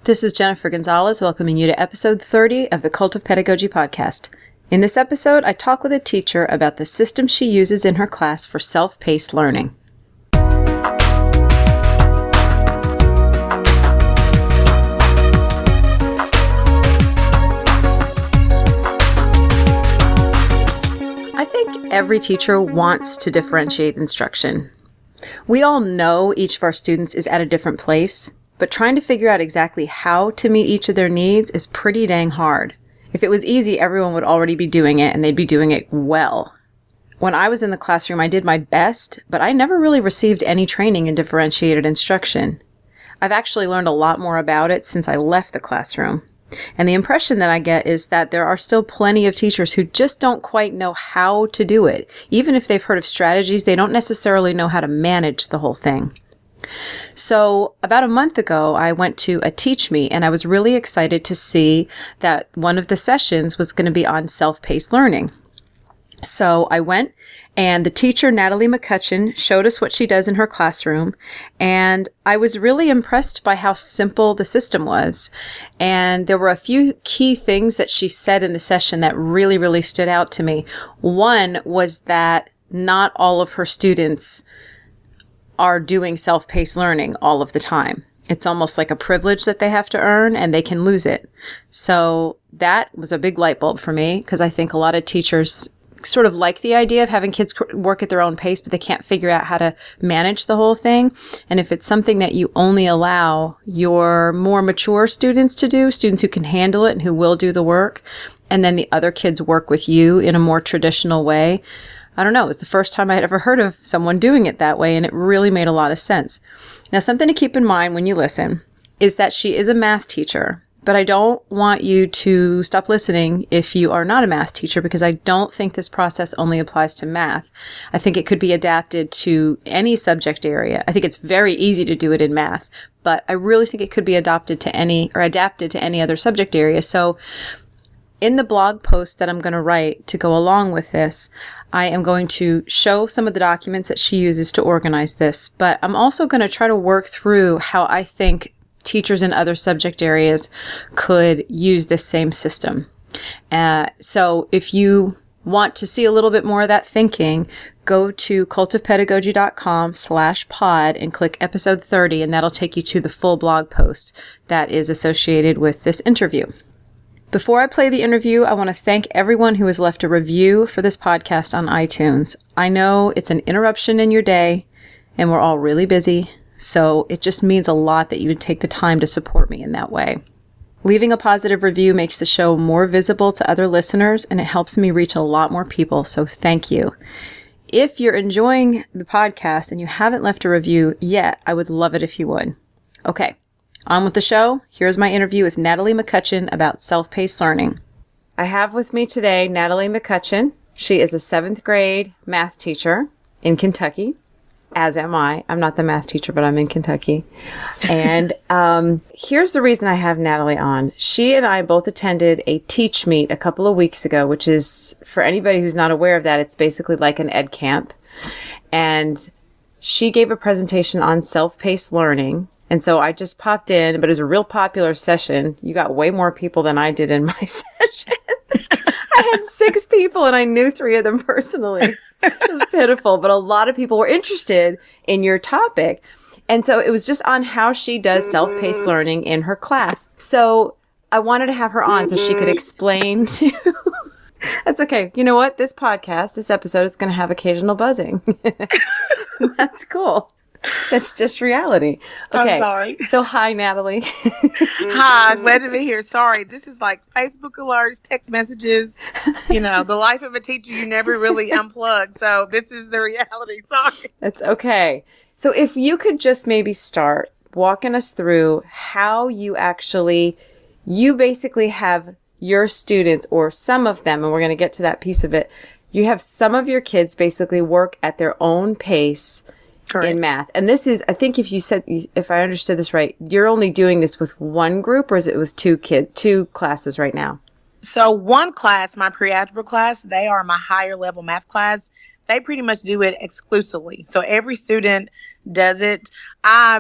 This is Jennifer Gonzalez welcoming you to episode 30 of the Cult of Pedagogy podcast. In this episode, I talk with a teacher about the system she uses in her class for self-paced learning. I think every teacher wants to differentiate instruction. We all know each of our students is at a different place, but trying to figure out exactly how to meet each of their needs is pretty dang hard. If it was easy, everyone would already be doing it, and they'd be doing it well. When I was in the classroom, I did my best, but I never really received any training in differentiated instruction. I've actually learned a lot more about it since I left the classroom. And the impression that I get is that there are still plenty of teachers who just don't quite know how to do it. Even if they've heard of strategies, they don't necessarily know how to manage the whole thing. So about a month ago, I went to a Teach Me, and I was really excited to see that one of the sessions was going to be on self-paced learning. So I went, and the teacher, Natalie McCutchen, showed us what she does in her classroom, and I was really impressed by how simple the system was. And there were a few key things that she said in the session that really, really stood out to me. One was that not all of her students are doing self-paced learning all of the time. It's almost like a privilege that they have to earn, and they can lose it. So that was a big light bulb for me, because I think a lot of teachers sort of like the idea of having kids work at their own pace, but they can't figure out how to manage the whole thing. And if it's something that you only allow your more mature students to do, students who can handle it and who will do the work, and then the other kids work with you in a more traditional way, I don't know, it was the first time I had ever heard of someone doing it that way, and it really made a lot of sense. Now, something to keep in mind when you listen is that she is a math teacher, but I don't want you to stop listening if you are not a math teacher, because I don't think this process only applies to math. I think it could be adapted to any subject area. I think it's very easy to do it in math, but I really think it could be adapted to any other subject area. So in the blog post that I'm going to write to go along with this, I am going to show some of the documents that she uses to organize this, but I'm also going to try to work through how I think teachers in other subject areas could use this same system. So if you want to see a little bit more of that thinking, go to cultofpedagogy.com/pod and click episode 30, and that'll take you to the full blog post that is associated with this interview. Before I play the interview, I want to thank everyone who has left a review for this podcast on iTunes. I know it's an interruption in your day, and we're all really busy, so it just means a lot that you would take the time to support me in that way. Leaving a positive review makes the show more visible to other listeners, and it helps me reach a lot more people, so thank you. If you're enjoying the podcast and you haven't left a review yet, I would love it if you would. Okay. On with the show. Here's my interview with Natalie McCutchen about self-paced learning. I have with me today Natalie McCutchen. She is a 7th grade math teacher in Kentucky, as am I. I'm not the math teacher, but I'm in Kentucky. And here's the reason I have Natalie on. She and I both attended a Teach Meet a couple of weeks ago, which is, for anybody who's not aware of that, it's basically like an ed camp. And she gave a presentation on self-paced learning. And so I just popped in, but it was a real popular session. You got way more people than I did in my session. I had 6 people, and I knew 3 of them personally. It was pitiful, but a lot of people were interested in your topic. And so it was just on how she does self-paced learning in her class. So I wanted to have her on so she could explain to... That's okay. You know what? This episode is going to have occasional buzzing. That's cool. That's just reality. Okay. I'm sorry. So hi, Natalie. Hi, glad to be here. Sorry. This is like Facebook alerts, text messages, the life of a teacher you never really unplug. So this is the reality. Sorry. That's okay. So if you could just maybe start walking us through how you basically have your students, or some of them, and we're going to get to that piece of it. You have some of your kids basically work at their own pace. Correct. In math. And this is, I think if I understood this right, you're only doing this with one group, or is it with 2 classes right now? So one class, my pre-algebra class, they are my higher level math class. They pretty much do it exclusively. So every student does it. I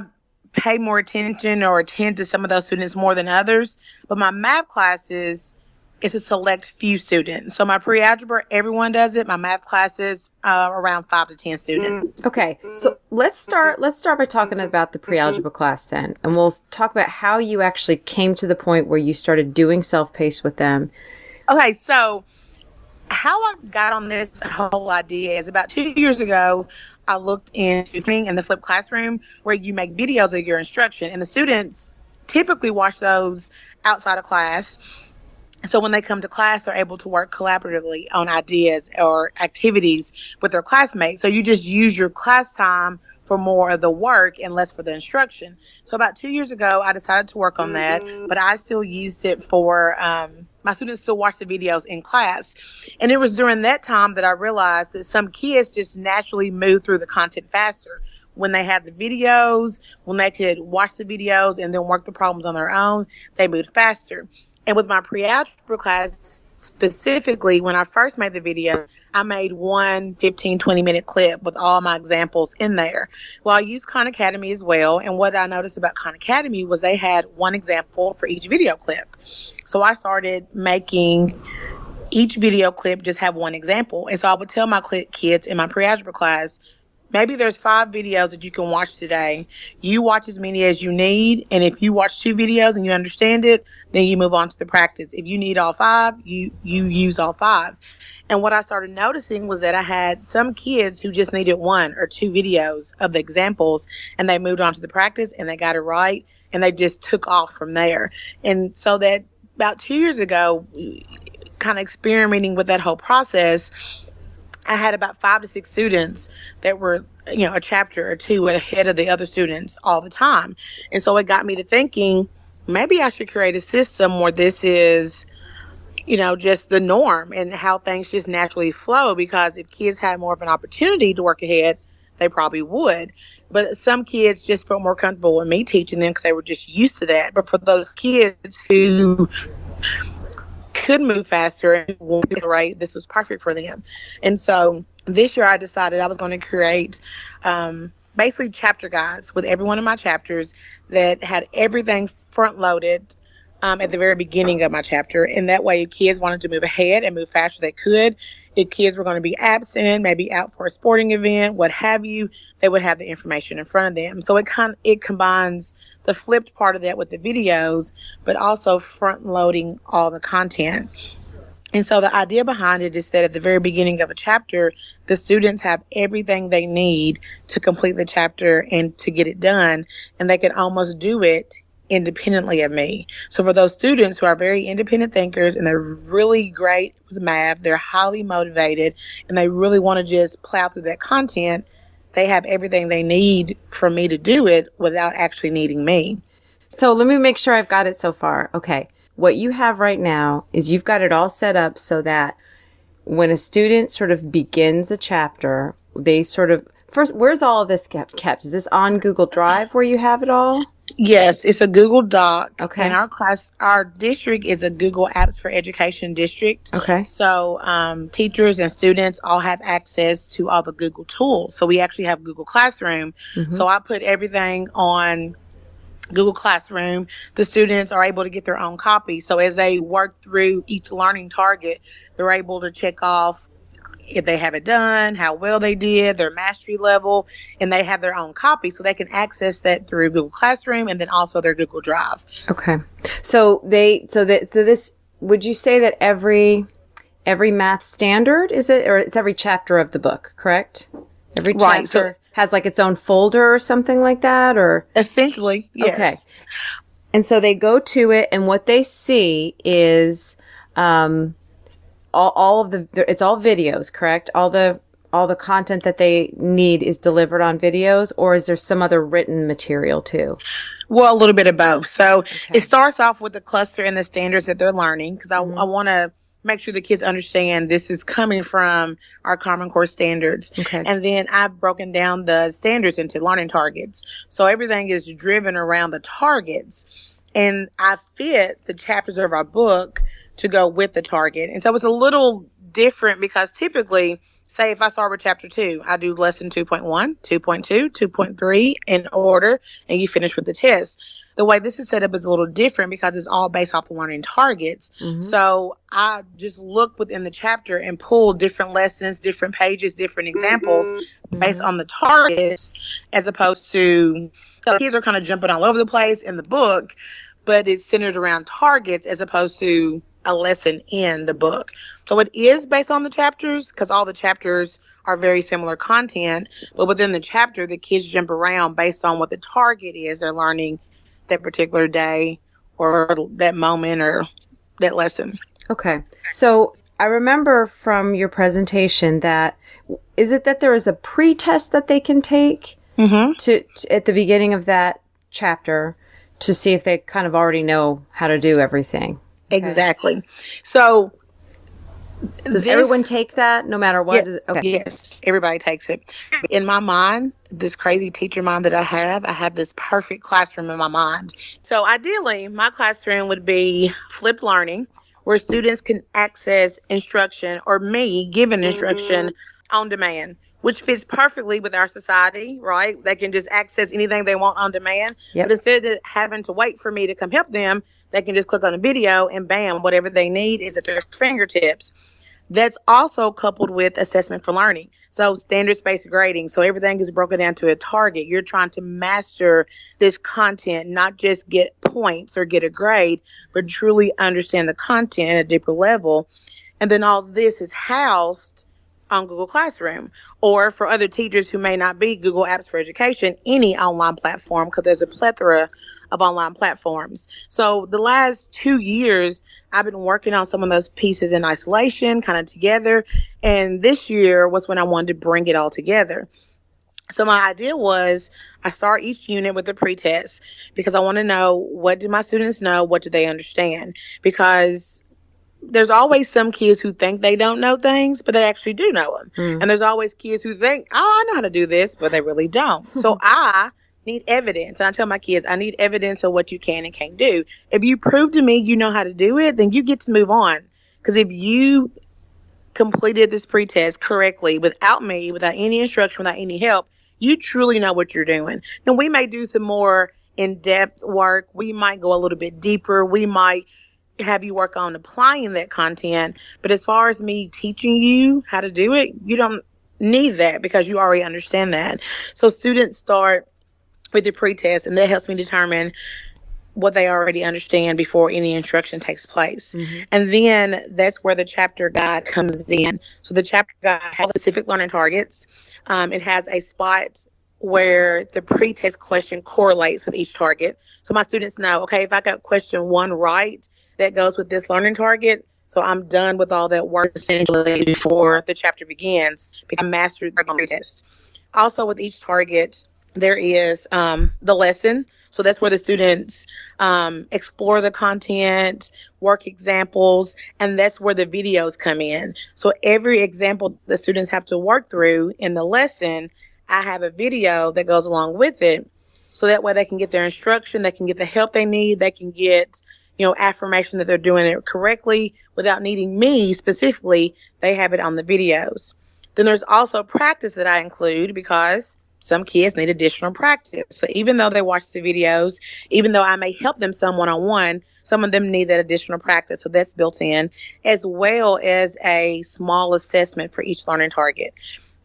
pay more attention or attend to some of those students more than others. But my math classes, it's a select few students. So my pre-algebra, everyone does it. My math classes, around 5 to 10 students. Okay, so let's start by talking about the pre-algebra class then, and we'll talk about how you actually came to the point where you started doing self-paced with them. Okay, so how I got on this whole idea is about 2 years ago, I looked into in the flipped classroom where you make videos of your instruction, and the students typically watch those outside of class. So when they come to class, they're able to work collaboratively on ideas or activities with their classmates. So you just use your class time for more of the work and less for the instruction. So about 2 years ago, I decided to work on that, but I still used it for, my students still watch the videos in class. And it was during that time that I realized that some kids just naturally move through the content faster. When they had the videos, when they could watch the videos and then work the problems on their own, they moved faster. And with my pre-algebra class specifically, when I first made the video, I made one 15, 20-minute clip with all my examples in there. Well, I used Khan Academy as well. And what I noticed about Khan Academy was they had one example for each video clip. So I started making each video clip just have one example. And so I would tell my kids in my pre-algebra class, maybe there's 5 videos that you can watch today. You watch as many as you need. And if you watch 2 videos and you understand it, then you move on to the practice. If you need all 5, you use all 5. And what I started noticing was that I had some kids who just needed 1 or 2 videos of the examples, and they moved on to the practice and they got it right, and they just took off from there. And so that about 2 years ago, kind of experimenting with that whole process, I had about 5 to 6 students that were, a chapter or 2 ahead of the other students all the time. And so it got me to thinking, maybe I should create a system where this is, just the norm and how things just naturally flow, because if kids had more of an opportunity to work ahead, they probably would. But some kids just felt more comfortable with me teaching them because they were just used to that. But for those kids who could move faster and wanted to write, this was perfect for them. And so this year I decided I was going to create basically chapter guides with every one of my chapters that had everything front loaded at the very beginning of my chapter. And that way, if kids wanted to move ahead and move faster, they could. If kids were going to be absent, maybe out for a sporting event, what have you, they would have the information in front of them. So it combines the flipped part of that with the videos, but also front loading all the content. And so the idea behind it is that at the very beginning of a chapter, the students have everything they need to complete the chapter and to get it done, and they can almost do it independently of me. So for those students who are very independent thinkers and they're really great with math, they're highly motivated, and they really want to just plow through that content, they have everything they need for me to do it without actually needing me. So let me make sure I've got it so far. Okay. What you have right now is you've got it all set up so that when a student sort of begins a chapter, they sort of, first, where's all of this kept? Is this on Google Drive where you have it all? Yes, it's a Google Doc. Okay. And our district is a Google Apps for Education district. Okay. So teachers and students all have access to all the Google tools. So we actually have Google Classroom. Mm-hmm. So I put everything on Google Classroom. The students are able to get their own copy. So as they work through each learning target, they're able to check off if they have it done, how well they did, their mastery level, and they have their own copy, so they can access that through Google Classroom and then also their Google Drive. Okay. So this, would you say that every math standard is it, or it's every chapter of the book, correct? Every chapter right, so, has like its own folder or something like that, or? Essentially, yes. Okay. And so they go to it, and what they see is, all of the, it's all videos, correct? All the content that they need is delivered on videos, or is there some other written material too? Well, a little bit of both. So It starts off with the cluster and the standards that they're learning, because I want to make sure the kids understand this is coming from our Common Core standards. Okay. And then I've broken down the standards into learning targets. So everything is driven around the targets. And I fit the chapters of our book to go with the target. And so it's a little different because typically say if I start with chapter 2, I do lesson 2.1, 2.2, 2.3 in order, and you finish with the test. The way this is set up is a little different because it's all based off the learning targets. So I just look within the chapter and pull different lessons, different pages, different examples based on the targets, as opposed to kids are kind of jumping all over the place in the book, but it's centered around targets as opposed to a lesson in the book. So it is based on the chapters because all the chapters are very similar content, but within the chapter, the kids jump around based on what the target is they're learning that particular day or that moment or that lesson. Okay. So I remember from your presentation that, is it that there is a pre-test that they can take to at the beginning of that chapter to see if they kind of already know how to do everything? Okay. Exactly. So does everyone take that no matter what? Yes, yes, everybody takes it. In my mind, this crazy teacher mind that I have this perfect classroom in my mind. So ideally, my classroom would be flipped learning, where students can access instruction or me giving instruction on demand, which fits perfectly with our society, right? They can just access anything they want on demand. But instead of having to wait for me to come help them, they can just click on a video and bam, whatever they need is at their fingertips. That's also coupled with assessment for learning. So standards-based grading. So everything is broken down to a target. You're trying to master this content, not just get points or get a grade, but truly understand the content at a deeper level. And then all this is housed on Google Classroom, or for other teachers who may not be Google Apps for Education, any online platform, because there's a plethora of online platforms. So the last 2 years, I've been working on some of those pieces in isolation, kind of together. And this year was when I wanted to bring it all together. So my idea was I start each unit with a pre-test because I want to know, what do my students know? What do they understand? Because there's always some kids who think they don't know things, but they actually do know them. And there's always kids who think, oh, I know how to do this, but they really don't. So I need evidence. And I tell my kids, I need evidence of what you can and can't do. If you prove to me you know how to do it, then you get to move on. Because if you completed this pretest correctly without me, without any instruction, without any help, you truly know what you're doing. Now, we may do some more in-depth work. We might go a little bit deeper. We might have you work on applying that content. But as far as me teaching you how to do it, you don't need that because you already understand that. So students start with the pretest, and that helps me determine what they already understand before any instruction takes place. And then that's where the chapter guide comes in. So the chapter guide has specific learning targets. It has a spot where the pretest question correlates with each target. So my students know, okay, if I got question 1 right, that goes with this learning target. So I'm done with all that work essentially before the chapter begins because I mastered the pretest. Also with each target, there is the lesson. So that's where the students explore the content, work examples, and that's where the videos come in. So every example the students have to work through in the lesson, I have a video that goes along with it. So that way they can get their instruction, they can get the help they need, they can get, affirmation that they're doing it correctly without needing me specifically. They have it on the videos. Then there's also practice that I include because some kids need additional practice. So even though they watch the videos, even though I may help them some one-on-one, some of them need that additional practice. So that's built in, as well as a small assessment for each learning target.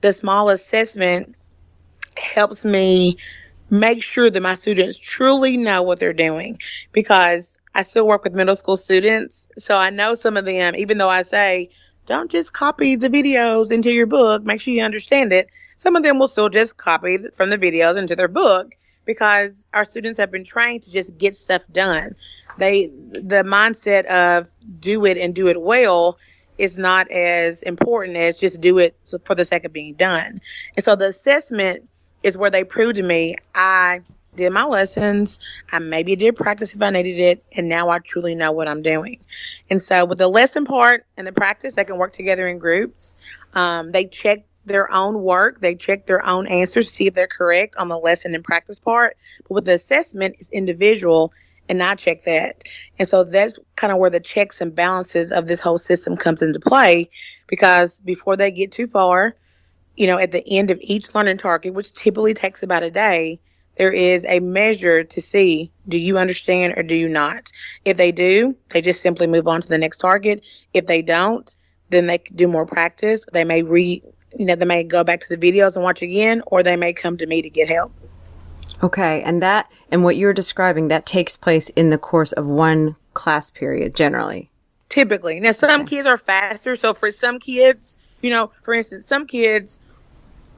The small assessment helps me make sure that my students truly know what they're doing, because I still work with middle school students. So I know some of them, even though I say, don't just copy the videos into your book, make sure you understand it. Some of them will still just copy from the videos into their book because our students have been trained to just get stuff done. The mindset of do it and do it well is not as important as just do it for the sake of being done. And so the assessment is where they prove to me I did my lessons, I maybe did practice if I needed it, and now I truly know what I'm doing. And so with the lesson part and the practice, they can work together in groups. They check their own work. They check their own answers to see if they're correct on the lesson and practice part. But with the assessment, it's individual, and not check that. And so that's kind of where the checks and balances of this whole system comes into play, because before they get too far, at the end of each learning target, which typically takes about a day, there is a measure to see, do you understand or do you not? If they do, they just simply move on to the next target. If they don't, then they do more practice. They may they may go back to the videos and watch again, or they may come to me to get help. Okay. And what you're describing, that takes place in the course of one class period, generally. Typically. Now, some kids are faster. So for some kids, for instance, some kids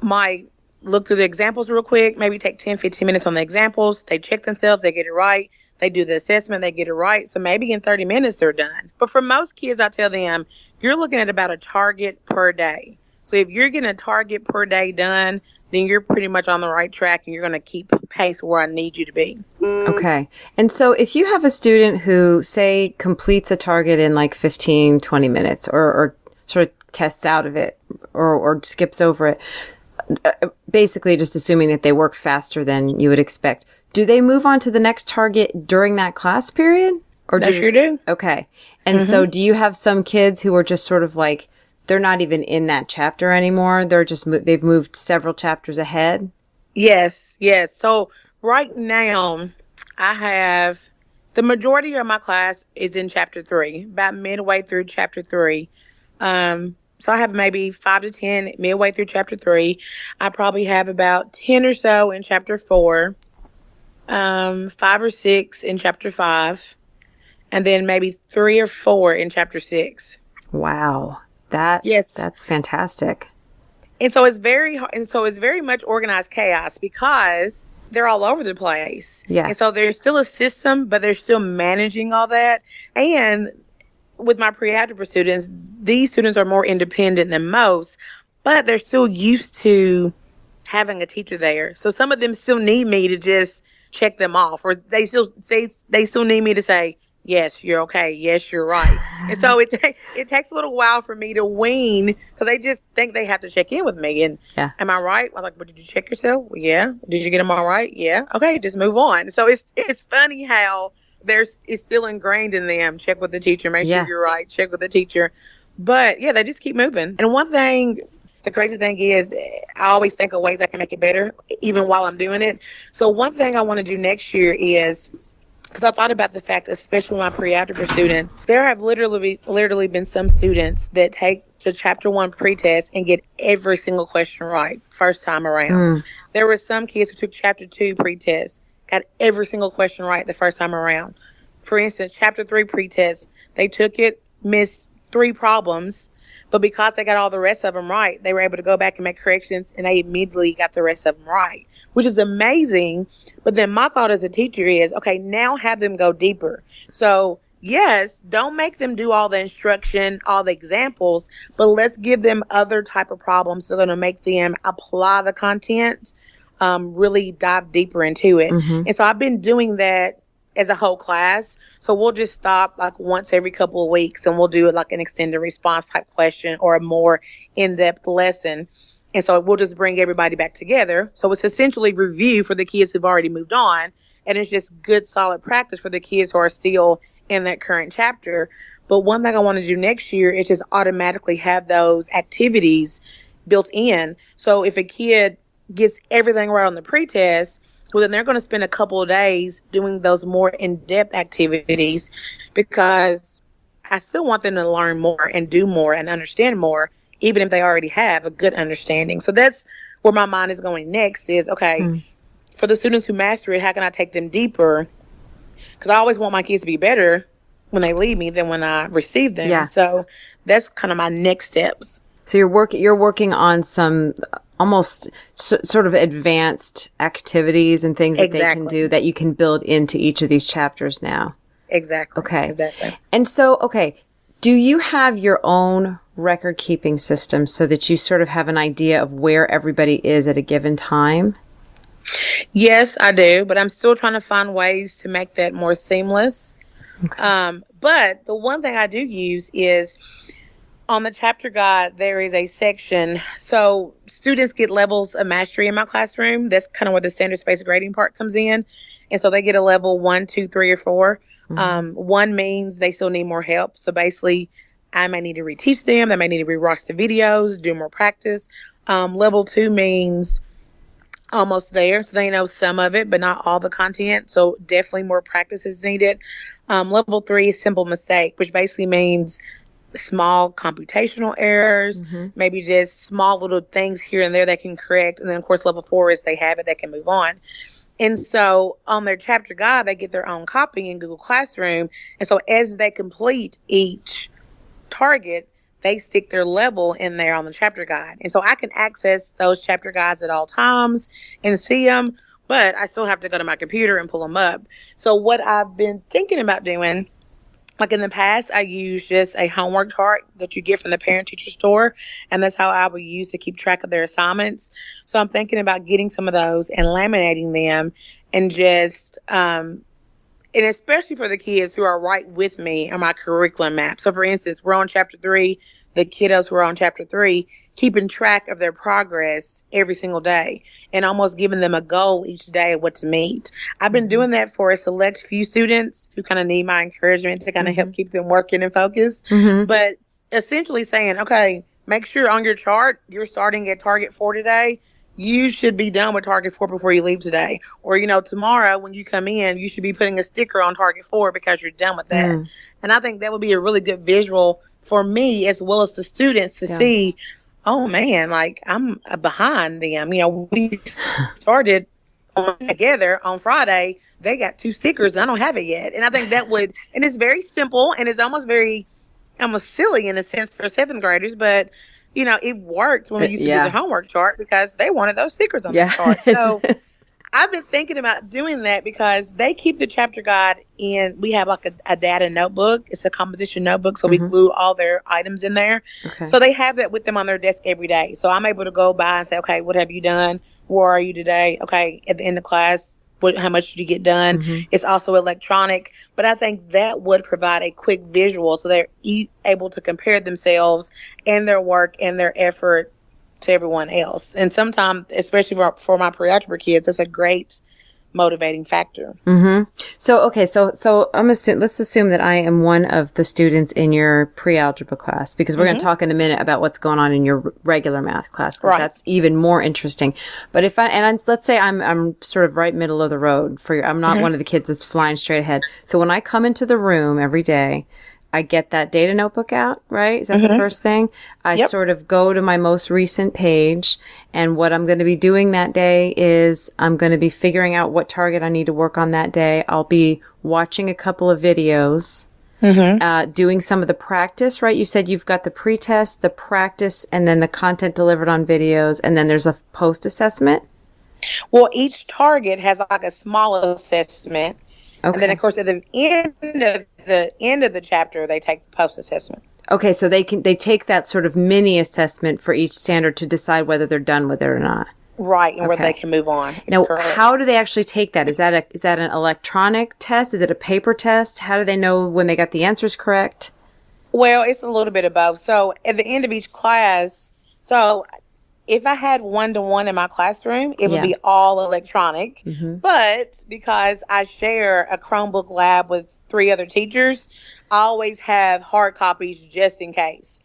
might look through the examples real quick, maybe take 10, 15 minutes on the examples. They check themselves, they get it right. They do the assessment, they get it right. So maybe in 30 minutes, they're done. But for most kids, I tell them, you're looking at about a target per day. So if you're getting a target per day done, then you're pretty much on the right track, and you're going to keep pace where I need you to be. Okay. And so if you have a student who, say, completes a target in like 15, 20 minutes or sort of tests out of it or skips over it, basically just assuming that they work faster than you would expect, do they move on to the next target during that class period? Or They sure do. Okay. And so do you have some kids who are just sort of like, they're not even in that chapter anymore? They're just, they've moved several chapters ahead? Yes. So right now, I have the majority of my class is in chapter 3, about midway through chapter 3. So I have maybe 5 to 10 midway through chapter 3. I probably have about 10 or so in chapter 4, 5 or 6 in chapter 5, and then maybe 3 or 4 in chapter 6. Wow. Yes. That's fantastic. And so it's very much organized chaos, because they're all over the place. Yeah. And so there's still a system, but they're still managing all that. And with my pre-algebra students, these students are more independent than most, but they're still used to having a teacher there. So some of them still need me to just check them off, or they still need me to say, yes, you're okay. Yes, you're right. And so it takes a little while for me to wean, because they just think they have to check in with me. And am I right? I'm like, but did you check yourself? Well, yeah. Did you get them all right? Yeah. Okay, just move on. So it's funny how it's still ingrained in them. Check with the teacher. Make sure you're right. Check with the teacher. But yeah, they just keep moving. And one thing, the crazy thing is, I always think of ways I can make it better, even while I'm doing it. So one thing I want to do next year is, because I thought about the fact, especially with my pre-algebra students, there have literally been some students that take the chapter 1 pretest and get every single question right first time around. There were some kids who took chapter 2 pretest, got every single question right the first time around. For instance, chapter 3 pretest, they took it, missed 3 problems, but because they got all the rest of them right, they were able to go back and make corrections, and they immediately got the rest of them right, which is amazing. But then my thought as a teacher is, okay, now have them go deeper. So yes, don't make them do all the instruction, all the examples, but let's give them other type of problems that are going to make them apply the content, really dive deeper into it. And so I've been doing that as a whole class. So we'll just stop like once every couple of weeks, and we'll do like an extended response type question or a more in-depth lesson. And so we'll just bring everybody back together. So it's essentially review for the kids who've already moved on. And it's just good, solid practice for the kids who are still in that current chapter. But one thing I want to do next year is just automatically have those activities built in. So if a kid gets everything right on the pretest, well, then they're going to spend a couple of days doing those more in-depth activities, because I still want them to learn more and do more and understand more, even if they already have a good understanding. So that's where my mind is going next is, okay, for the students who master it, how can I take them deeper? Because I always want my kids to be better when they leave me than when I receive them. Yeah. So that's kind of my next steps. So you're working on some almost sort of advanced activities and things that they can do that you can build into each of these chapters now. Exactly. Okay. Exactly. And so, do you have your own record keeping system so that you sort of have an idea of where everybody is at a given time? Yes, I do, but I'm still trying to find ways to make that more seamless. Okay. But the one thing I do use is On the chapter guide, there is a section. So students get levels of mastery in my classroom. That's kind of where the standard space grading part comes in. And so they get a level 1, 2, 3, or 4. Mm-hmm. 1 means they still need more help. So basically, I may need to reteach them. They may need to rewatch the videos, do more practice. Level 2 means almost there. So they know some of it, but not all the content. So definitely more practice is needed. Level 3 is simple mistake, which basically means small computational errors, maybe just small little things here and there they can correct. And then, of course, level 4 is they have it, they can move on. And so on their chapter guide, they get their own copy in Google Classroom. And so as they complete each target, they stick their level in there on the chapter guide. And so I can access those chapter guides at all times and see them, but I still have to go to my computer and pull them up. So what I've been thinking about doing, like in the past, I use just a homework chart that you get from the parent-teacher store, and that's how I would use to keep track of their assignments. So I'm thinking about getting some of those and laminating them, and just, and especially for the kids who are right with me on my curriculum map. So for instance, we're on chapter 3, the kiddos who are on chapter 3, keeping track of their progress every single day and almost giving them a goal each day of what to meet. I've been doing that for a select few students who kind of need my encouragement to kind of help keep them working and focused. But essentially saying, okay, make sure on your chart, you're starting at target 4 today. You should be done with target 4 before you leave today. Or, tomorrow when you come in, you should be putting a sticker on target 4 because you're done with that. And I think that would be a really good visual for me as well as the students to see, oh man, like I'm behind them. We started together on Friday. They got 2 stickers and I don't have it yet. And I think that would, and it's very simple and it's almost silly in a sense for 7th graders, but it worked when we used to do the homework chart because they wanted those stickers on the chart. So I've been thinking about doing that because they keep the chapter guide in. We have like a data notebook. It's a composition notebook. So we glue all their items in there. Okay. So they have that with them on their desk every day. So I'm able to go by and say, okay, what have you done? Where are you today? Okay. At the end of class, how much did you get done? It's also electronic, but I think that would provide a quick visual so they're able to compare themselves and their work and their effort to everyone else. And sometimes, especially for my pre-algebra kids, that's a great motivating factor. So, okay. So let's assume that I am one of the students in your pre-algebra class, because we're going to talk in a minute about what's going on in your regular math class, because that's even more interesting. But let's say I'm sort of right middle of the road I'm not one of the kids that's flying straight ahead. So when I come into the room every day, I get that data notebook out, right? Is that the first thing? I sort of go to my most recent page, and what I'm going to be doing that day is I'm going to be figuring out what target I need to work on that day. I'll be watching a couple of videos, doing some of the practice, right? You said you've got the pretest, the practice, and then the content delivered on videos, and then there's a post-assessment? Well, each target has like a small assessment. Okay. And then, of course, at the end of the chapter, they take the post assessment. Okay, so they take that sort of mini assessment for each standard to decide whether they're done with it or not. Right, and whether they can move on. Now, how do they actually take that? Is that an electronic test? Is it a paper test? How do they know when they got the answers correct? Well, it's a little bit of both. So at the end of each class, if I had 1-to-1 in my classroom, it would be all electronic. But because I share a Chromebook lab with 3 other teachers, I always have hard copies just in case.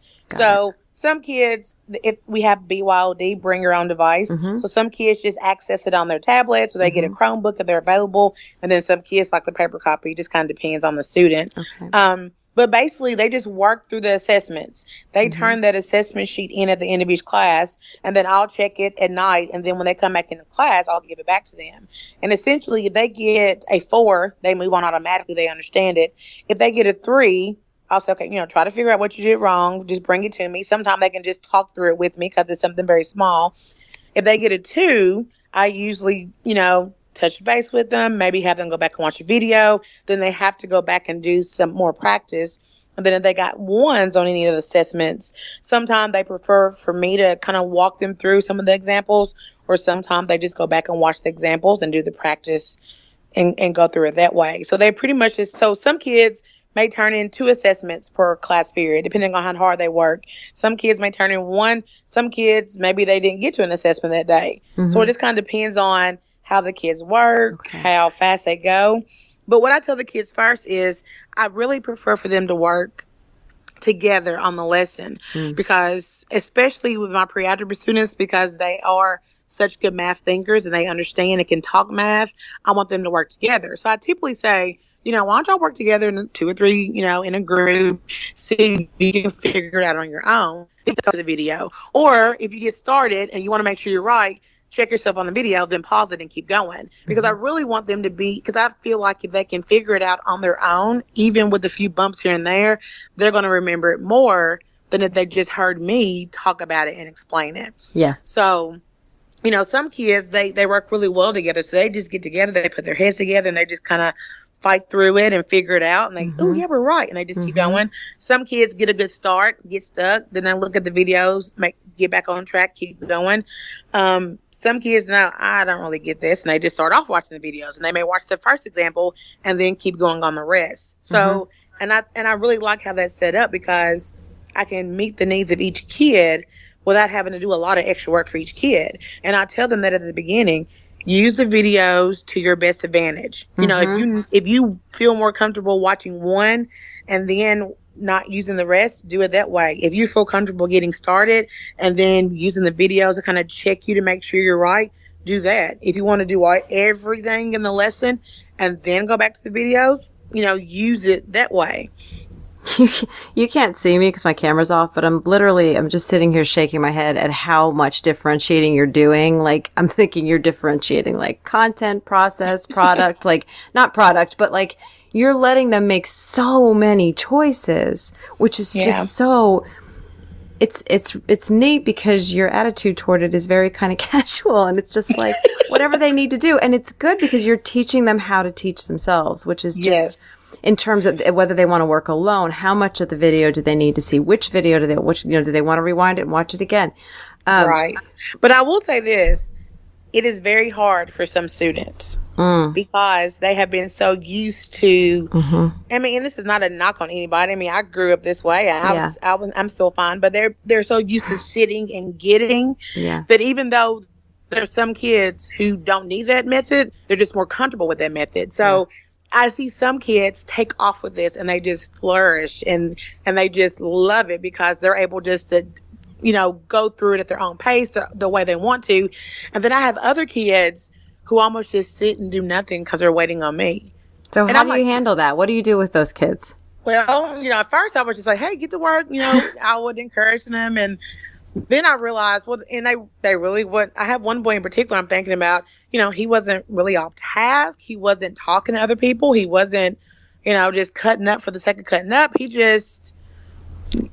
Some kids, if we have BYOD, bring your own device. So some kids just access it on their tablet, so they get a Chromebook if they're available. And then some kids like the paper copy. It just kind of depends on the student. Okay. But basically, they just work through the assessments. They turn that assessment sheet in at the end of each class, and then I'll check it at night. And then when they come back into class, I'll give it back to them. And essentially, if they get a 4, they move on automatically. They understand it. If they get a 3, I'll say, okay, try to figure out what you did wrong. Just bring it to me. Sometimes they can just talk through it with me because it's something very small. If they get a 2, I usually, touch base with them, maybe have them go back and watch a video. Then they have to go back and do some more practice. And then if they got 1s on any of the assessments, sometimes they prefer for me to kind of walk them through some of the examples, or sometimes they just go back and watch the examples and do the practice and go through it that way. So they pretty much so some kids may turn in 2 assessments per class period, depending on how hard they work. Some kids may turn in 1. Some kids, maybe they didn't get to an assessment that day. So it just kind of depends on how the kids work, how fast they go. But what I tell the kids first is I really prefer for them to work together on the lesson, because especially with my pre-algebra students, because they are such good math thinkers and they understand and can talk math, I want them to work together. So I typically say, why don't y'all work together in 2 or 3, in a group, see if you can figure it out on your own. The video. Or if you get started and you want to make sure you're right, check yourself on the video, then pause it and keep going. Because I really want them to because I feel like if they can figure it out on their own, even with a few bumps here and there, they're going to remember it more than if they just heard me talk about it and explain it. Yeah. So, some kids, they work really well together. So they just get together, they put their heads together, and they just kind of fight through it and figure it out. And they, oh, yeah, we're right. And they just keep going. Some kids get a good start, get stuck. Then they look at the videos, get back on track, keep going. Some kids, no, I don't really get this. And they just start off watching the videos. And they may watch the first example and then keep going on the rest. So, and I really like how that's set up, because I can meet the needs of each kid without having to do a lot of extra work for each kid. And I tell them that at the beginning, use the videos to your best advantage. If you feel more comfortable watching one and then not using the rest, do it that way. If you feel comfortable getting started and then using the videos to kind of check you to make sure you're right, do that. If you want to do everything in the lesson and then go back to the videos, use it that way. You can't see me because my camera's off, but I'm just sitting here shaking my head at how much differentiating you're doing. Like, I'm thinking you're differentiating like content, process, product, like not product, but like you're letting them make so many choices, which is just so, it's neat because your attitude toward it is very kind of casual, and it's just like whatever they need to do. And it's good because you're teaching them how to teach themselves, which is just, in terms of whether they want to work alone, how much of the video do they need to see? Which video do they want to rewind it and watch it again? Right. But I will say this, it is very hard for some students because they have been so used to, I mean, and this is not a knock on anybody. I mean, I grew up this way and I'm still fine, but they're so used to sitting and getting that even though there's some kids who don't need that method, they're just more comfortable with that method. So I see some kids take off with this and they just flourish and they just love it because they're able just to, go through it at their own pace, the way they want to. And then I have other kids who almost just sit and do nothing because they're waiting on me. So how do you handle that? What do you do with those kids? Well, at first I was just like, hey, get to work. I would encourage them. And then I realized, and they really would. I have one boy in particular I'm thinking about. He wasn't really off task. He wasn't talking to other people. He wasn't, just cutting up for the sake of cutting up. He just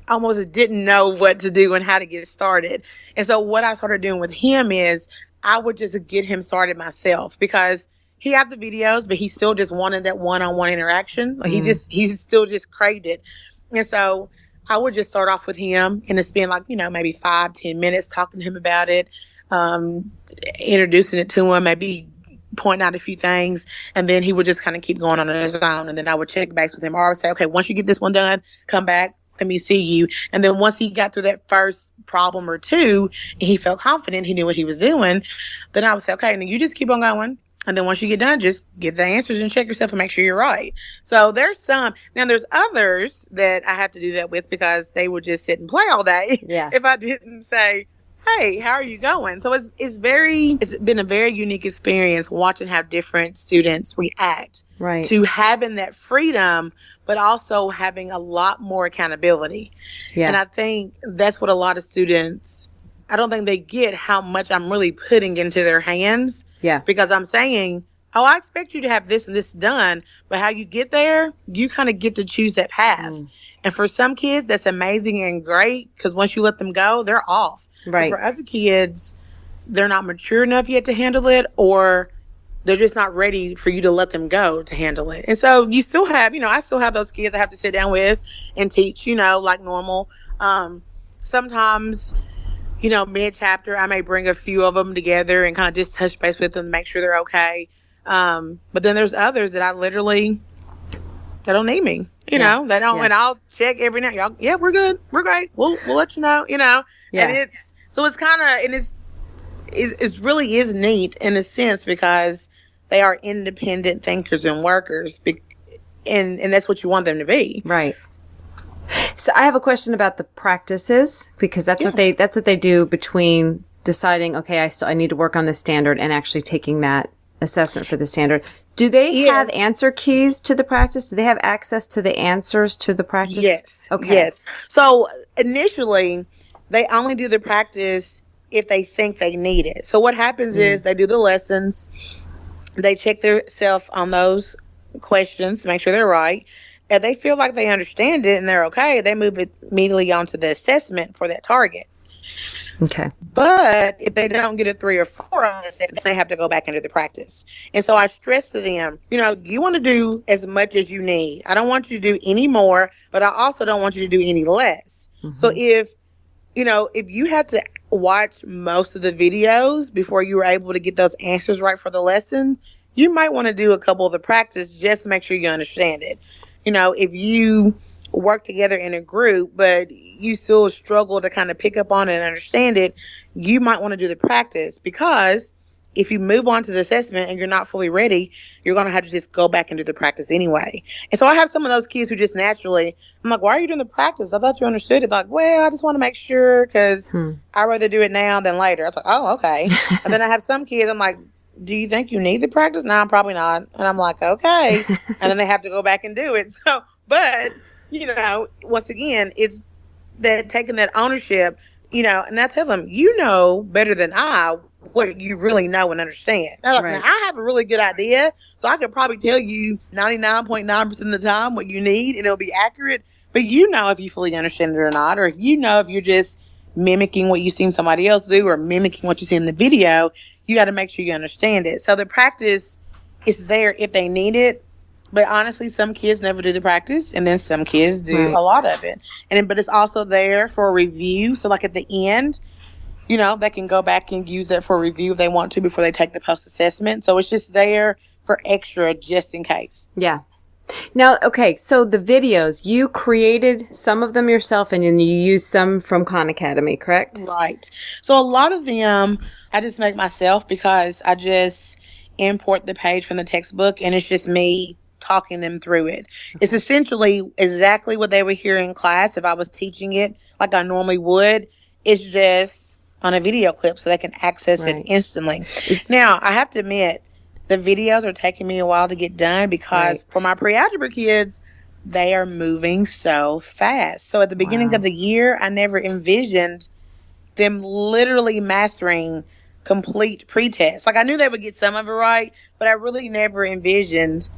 almost didn't know what to do and how to get started. And so what I started doing with him is I would just get him started myself because he had the videos, but he still just wanted that one-on-one interaction. Like he still just craved it. And so I would just start off with him and it's been like, maybe 5-10 minutes talking to him about it. Introducing it to him, maybe pointing out a few things, and then he would just kind of keep going on his own. And then I would check backs with him, or I would say, okay, once you get this one done, come back, let me see you. And then once he got through that first problem or two, and he felt confident, he knew what he was doing, then I would say, okay, now you just keep on going. And then once you get done, just get the answers and check yourself and make sure you're right. So there's some. Now there's others that I have to do that with because they would just sit and play all day. Yeah. If I didn't say, hey, how are you going? So it's been a very unique experience watching how different students react to having that freedom, but also having a lot more accountability. Yeah. And I think that's what a lot of students, I don't think they get how much I'm really putting into their hands. Yeah. Because I'm saying, oh, I expect you to have this and this done, but how you get there, you kind of get to choose that path. And for some kids, that's amazing and great because once you let them go, they're off. Right. But for other kids, they're not mature enough yet to handle it, or they're just not ready for you to let them go to handle it. And so you still have, I still have those kids I have to sit down with and teach, like normal. Sometimes, mid-chapter, I may bring a few of them together and kind of just touch base with them, make sure they're okay. But then there's others that they don't need me. You know, they don't, and I'll check every night. Y'all, yeah, we're good. We're great. We'll let you know, and it's kind of, and it really is neat in a sense because they are independent thinkers and workers, and that's what you want them to be. Right. So I have a question about the practices because that's what they do between deciding, okay, I need to work on this standard and actually taking that assessment for the standard. Do they have answer keys to the practice? Do they have access to the answers to the practice? Yes. Okay. Yes. So initially, they only do the practice if they think they need it. So what happens is they do the lessons, they check themselves on those questions to make sure they're right. If they feel like they understand it and they're okay, they move it immediately on to the assessment for that target. Okay. But if they don't get a 3 or 4 on this, they have to go back into the practice. And so I stress to them, you want to do as much as you need. I don't want you to do any more, but I also don't want you to do any less. Mm-hmm. So if you had to watch most of the videos before you were able to get those answers right for the lesson, you might want to do a couple of the practice just to make sure you understand it. If you work together in a group, but you still struggle to kind of pick up on it and understand it, you might want to do the practice because if you move on to the assessment and you're not fully ready, you're going to have to just go back and do the practice anyway. And so I have some of those kids who just naturally, I'm like, why are you doing the practice? I thought you understood it. Like, well, I just want to make sure because I'd rather do it now than later. I was like, oh, okay. And then I have some kids, I'm like, do you think you need the practice? No, probably not. And I'm like, okay. And then they have to go back and do it. So, but once again, it's that taking that ownership, and I tell them, better than I what you really know and understand. Now, right. I have a really good idea, so I could probably tell you 99.9% of the time what you need, and it'll be accurate. But if you fully understand it or not, or if you're just mimicking what you see somebody else do or mimicking what you see in the video, you got to make sure you understand it. So the practice is there if they need it. But honestly, some kids never do the practice, and then some kids do a lot of it. But it's also there for review. So like at the end, they can go back and use that for review if they want to before they take the post-assessment. So it's just there for extra just in case. Yeah. Now, okay, so the videos, you created some of them yourself and then you used some from Khan Academy, correct? Right. So a lot of them I just make myself because I just import the page from the textbook and it's just me talking them through it. It's essentially exactly what they would hear in class if I was teaching it like I normally would. It's just on a video clip so they can access it instantly. Now, I have to admit, the videos are taking me a while to get done because for my pre-algebra kids, they are moving so fast. So at the beginning of the year, I never envisioned them literally mastering complete pre-test. Like I knew they would get some of it right, but I really never envisioned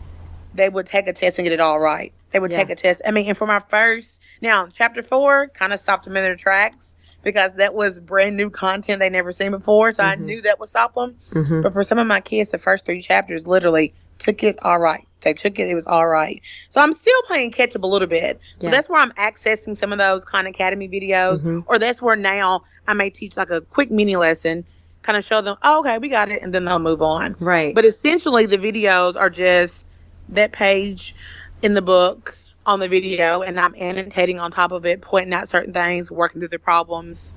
they would take a test and get it all right. They would take a test. And for my first, now chapter 4 kind of stopped them in their tracks because that was brand new content they never seen before. So I knew that would stop them. But for some of my kids, the first 3 chapters literally took it all right. They took it. It was all right. So I'm still playing catch up a little bit. So that's where I'm accessing some of those Khan Academy videos, or that's where now I may teach like a quick mini lesson, kind of show them, oh, okay, we got it. And then they'll move on. Right. But essentially the videos are just that page in the book on the video, and I'm annotating on top of it, pointing out certain things, working through the problems.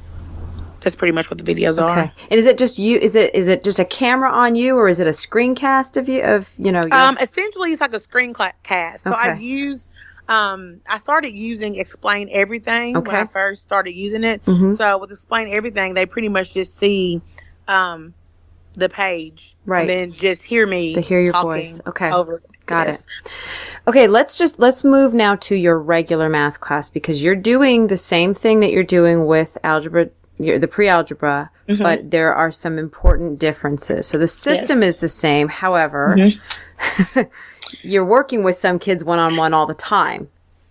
That's pretty much what the videos are. And is it just you? Is it just a camera on you, or is it a screencast of you? Essentially, it's like a screencast. So I use. I started using Explain Everything when I first started using it. So with Explain Everything, they pretty much just see the page, and then just hear me. To hear your talking voice. Over. Got it. Okay, let's move now to your regular math class because you're doing the same thing that you're doing with algebra, the pre-algebra, but there are some important differences. So the system is the same. However, you're working with some kids one-on-one all the time.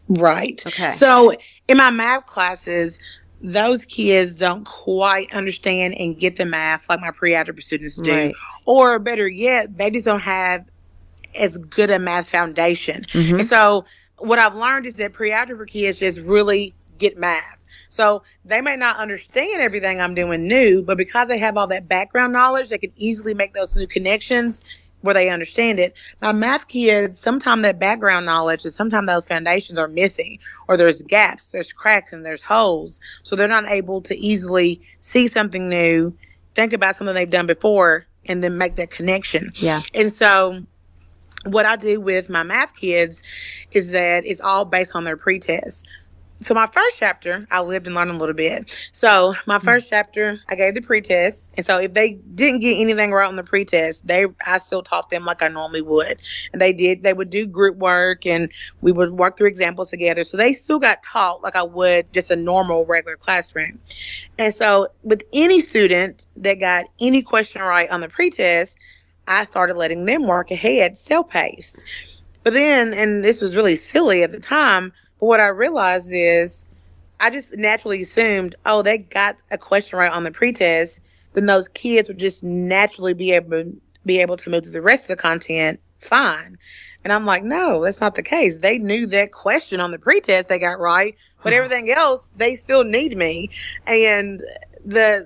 Right. Okay. So in my math classes, those kids don't quite understand and get the math like my pre-algebra students do. Right. Or better yet, they just don't have as good a math foundation. And so what I've learned is that pre-algebra kids just really get math. So they may not understand everything I'm doing new, but because they have all that background knowledge, they can easily make those new connections where they understand it. My math kids, sometimes that background knowledge and sometimes those foundations are missing, or there's gaps, there's cracks, and there's holes. So they're not able to easily see something new, think about something they've done before, and then make that connection. Yeah. And so what I do with my math kids is that it's all based on their pretest. So my first chapter, I lived and learned a little bit. So my first chapter, I gave the pretest. And so if they didn't get anything right on the pretest, I still taught them like I normally would. And they would do group work and we would work through examples together. So they still got taught like I would just a normal regular classroom. And so with any student that got any question right on the pretest, I started letting them work ahead, self-paced. But then, and this was really silly at the time, but what I realized is I just naturally assumed, oh, they got a question right on the pretest, then those kids would just naturally be able to move through the rest of the content fine. And I'm like, no, that's not the case. They knew that question on the pretest they got right, but everything else, they still need me. And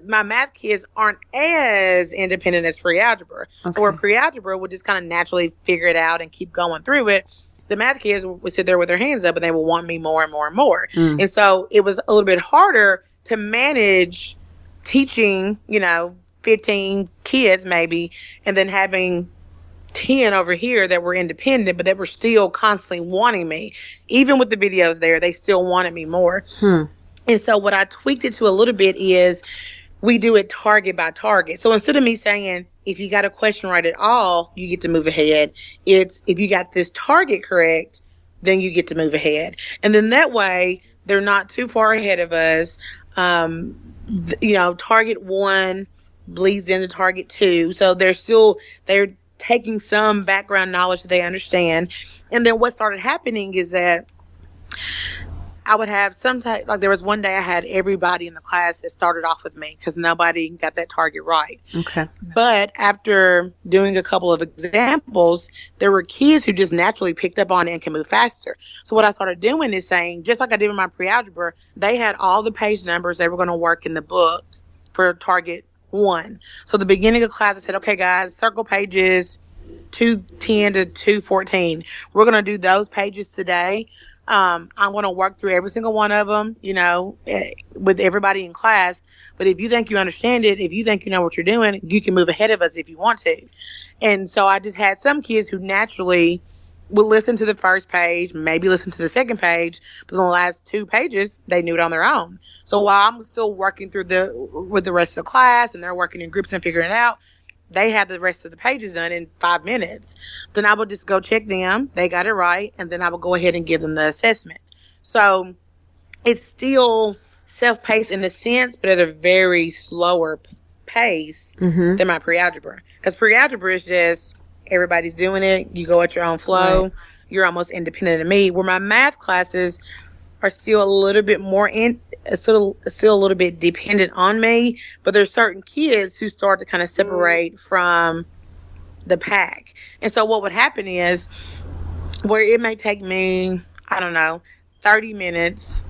my math kids aren't as independent as pre-algebra. Okay. So where pre-algebra would just kind of naturally figure it out and keep going through it, the math kids would sit there with their hands up and they would want me more and more and more. And so it was a little bit harder to manage teaching, 15 kids maybe, and then having 10 over here that were independent, but that were still constantly wanting me. Even with the videos there, they still wanted me more. And so what I tweaked it to a little bit is we do it target by target. So instead of me saying, if you got a question right at all, you get to move ahead. It's if you got this target correct, then you get to move ahead. And then that way, they're not too far ahead of us. Target 1 bleeds into target 2. So they're taking some background knowledge that they understand. And then what started happening is that I would have there was one day I had everybody in the class that started off with me because nobody got that target right. Okay. But after doing a couple of examples, there were kids who just naturally picked up on it and can move faster. So what I started doing is saying, just like I did with my pre-algebra, they had all the page numbers they were going to work in the book for target 1. So the beginning of class, I said, okay, guys, circle pages 210 to 214. We're going to do those pages today. I'm going to work through every single one of them, with everybody in class. But if you think you understand it, if you think you know what you're doing, you can move ahead of us if you want to. And so I just had some kids who naturally would listen to the first page, maybe listen to the second page, but in the last 2 pages, they knew it on their own. So while I'm still working with the rest of the class and they're working in groups and figuring it out, they have the rest of the pages done in 5 minutes. Then I would just go check them. They got it right. And then I would go ahead and give them the assessment. So it's still self-paced in a sense, but at a very slower pace than my pre-algebra. Because pre-algebra is just everybody's doing it. You go at your own flow. Right. You're almost independent of me. Where my math classes are still a little bit more still a little bit dependent on me, but there's certain kids who start to kind of separate from the pack. And so what would happen is where it may take me, 30 minutes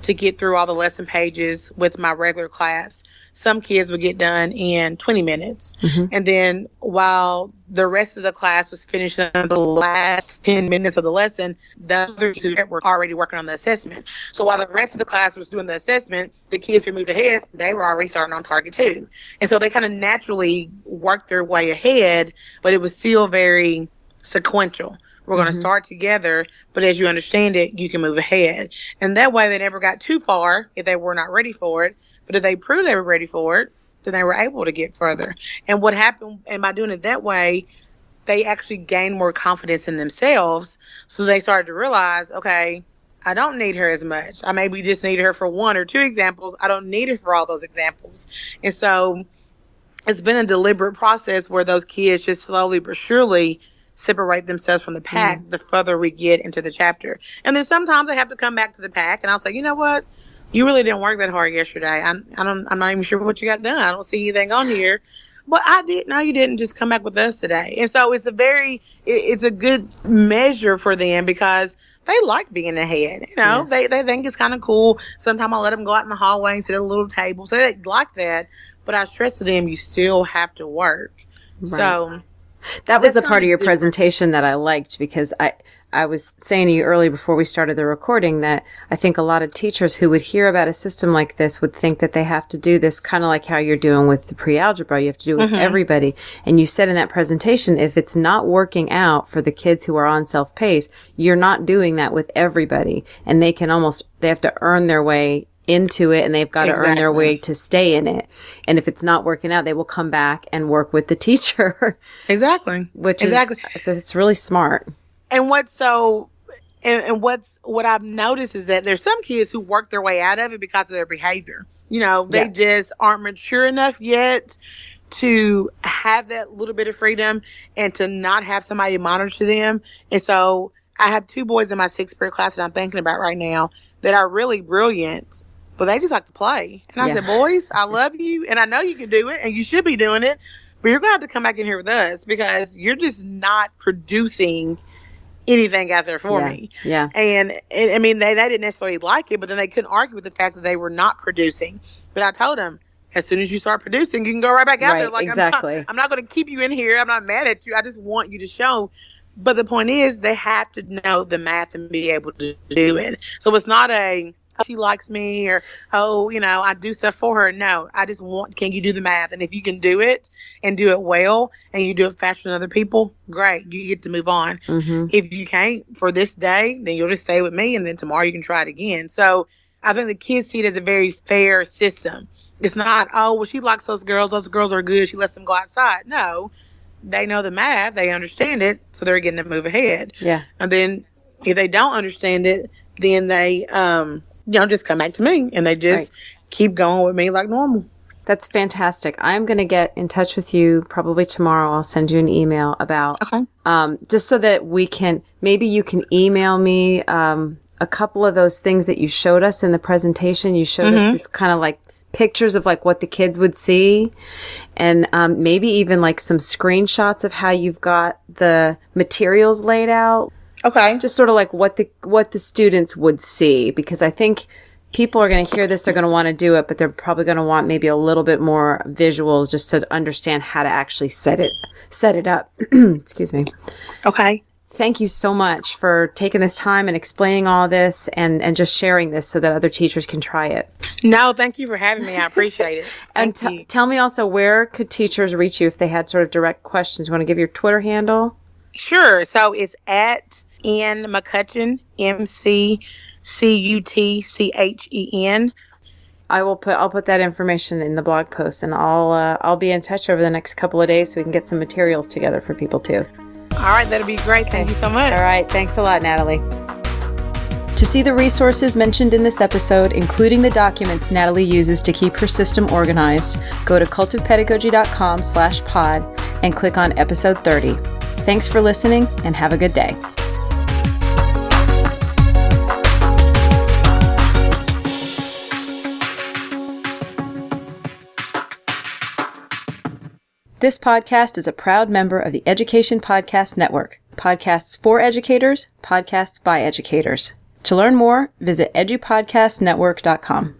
to get through all the lesson pages with my regular class, some kids would get done in 20 minutes. And then while the rest of the class was finishing the last 10 minutes of the lesson, the other students were already working on the assessment. So while the rest of the class was doing the assessment, the kids who moved ahead, they were already starting on target 2. And so they kind of naturally worked their way ahead, but it was still very sequential. We're going to start together, but as you understand it, you can move ahead. And that way they never got too far if they were not ready for it. But if they proved they were ready for it, then they were able to get further. And what happened, and by doing it that way, they actually gained more confidence in themselves. So they started to realize, okay, I don't need her as much. I maybe just need her for 1 or 2 examples. I don't need her for all those examples. And so it's been a deliberate process where those kids just slowly but surely separate themselves from the pack the further we get into the chapter. And then sometimes I have to come back to the pack and I'll say, you know what? You really didn't work that hard yesterday. I'm not even sure what you got done. I don't see anything on here. But I did. No, you didn't. Just come back with us today. And so it's a good measure for them because they like being ahead. They think it's kind of cool. Sometimes I let them go out in the hallway and sit at a little table. So they like that. But I stress to them, you still have to work. Right. So That was That's the part gonna of your be different. presentation that I liked, because I was saying to you earlier before we started the recording that I think a lot of teachers who would hear about a system like this would think that they have to do this kind of like how you're doing with the pre-algebra. You have to do it with everybody. And you said in that presentation, if it's not working out for the kids who are on self-paced, you're not doing that with everybody. And they have to earn their way into it, and they've got to earn their way to stay in it. And if it's not working out, they will come back and work with the teacher. Exactly. That's really smart. And what I've noticed is that there's some kids who work their way out of it because of their behavior. They just aren't mature enough yet to have that little bit of freedom and to not have somebody monitor them. And so I have 2 boys in my 6th period class that I'm thinking about right now that are really brilliant, but they just like to play. And I said, boys, I love you, and I know you can do it, and you should be doing it, but you're going to have to come back in here with us because you're just not producing anything out there for me. Yeah. And I mean, they didn't necessarily like it, but then they couldn't argue with the fact that they were not producing. But I told them, as soon as you start producing, you can go right back out there. Like, exactly. I'm not going to keep you in here. I'm not mad at you. I just want you to show. But the point is, they have to know the math and be able to do it. So it's not she likes me, or, I do stuff for her. No, I just can you do the math? And if you can do it and do it well and you do it faster than other people, great. You get to move on. If you can't for this day, then you'll just stay with me, and then tomorrow you can try it again. So I think the kids see it as a very fair system. It's not, she likes those girls are good, she lets them go outside. No, they know the math, they understand it, so they're getting to move ahead. Yeah. And then if they don't understand it, then they just come back to me, and they just keep going with me like normal. That's fantastic. I'm going to get in touch with you probably tomorrow. I'll send you an email about, just so that maybe you can email me a couple of those things that you showed us in the presentation. You showed us this kind of like pictures of like what the kids would see, and maybe even like some screenshots of how you've got the materials laid out. Okay. Just sort of like what the students would see, because I think people are going to hear this, they're going to want to do it, but they're probably going to want maybe a little bit more visuals just to understand how to actually set it up. Excuse me. Okay. Thank you so much for taking this time and explaining all this and just sharing this so that other teachers can try it. No, thank you for having me. I appreciate it. And tell me also, where could teachers reach you if they had sort of direct questions? You want to give your Twitter handle? Sure. So it's at N McCutchen, McCutchen. I'll put that information in the blog post, and I'll be in touch over the next couple of days so we can get some materials together for people too. All right, that'll be great. Thank you so much. All right, thanks a lot, Natalie. To see the resources mentioned in this episode, including the documents Natalie uses to keep her system organized, go to cultofpedagogy.com/pod and click on episode 30. Thanks for listening, and have a good day. This podcast is a proud member of the Education Podcast Network. Podcasts for educators, podcasts by educators. To learn more, visit edupodcastnetwork.com.